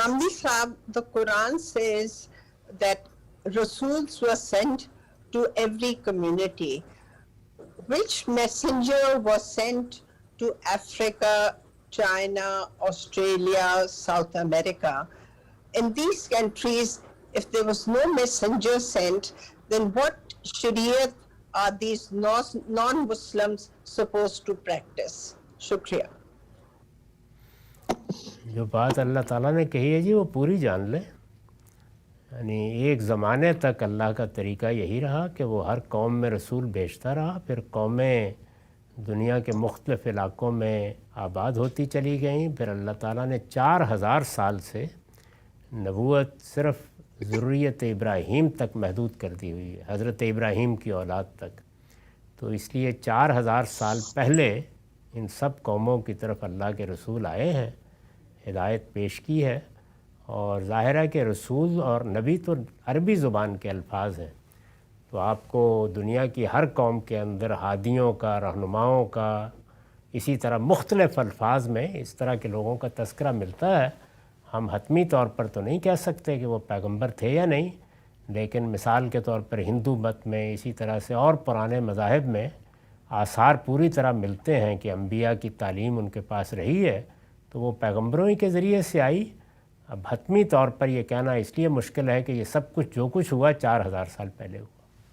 Ghamidi Sahab, the Quran says that Rasuls were sent to every community. Which messenger was sent to Africa, China, Australia, South America? In these countries, if there was no messenger sent, then what Shariat are these non-Muslims supposed to practice? Shukriya. जो बात अल्लाह ताला ने कही है जी वो पूरी जान लें। यानी एक ज़माने तक अल्लाह का तरीका यही रहा कि वो हर कौम में रसूल भेजता रहा, फिर कौमें दुनिया के मुख्तलिफ़ इलाक़ों में आबाद होती चली गईं। फिर अल्लाह ताला ने 4000 साल से नबूवत सिर्फ़ ज़ुर्रियत इब्राहीम तक महदूद कर दी हुई है, हज़रत इब्राहीम की औलाद तक। तो इसलिए 4000 साल पहले इन सब कौमों की तरफ अल्लाह के रसूल आए हैं, हिदायत पेश की है। और ज़ाहिर है कि रसूल और नबी तो अरबी ज़ुबान के अल्फाज हैं, तो आपको दुनिया की हर कौम के अंदर हादियों का, रहनुमाओं का, इसी तरह मुख्तलिफ़ अल्फाज में इस तरह के लोगों का तज़किरा मिलता है। हम हतमी तौर पर तो नहीं कह सकते कि वो पैगंबर थे या नहीं, लेकिन मिसाल के तौर पर हिंदू मत में, इसी तरह से और पुराने मज़ाहिब में आसार पूरी तरह मिलते हैं कि अम्बिया की तालीम उनके पास रही है, तो वो पैगंबरों ही के ज़रिए से आई। अब हतमी तौर पर यह कहना इसलिए मुश्किल है कि ये सब कुछ जो कुछ हुआ 4000 साल पहले हुआ।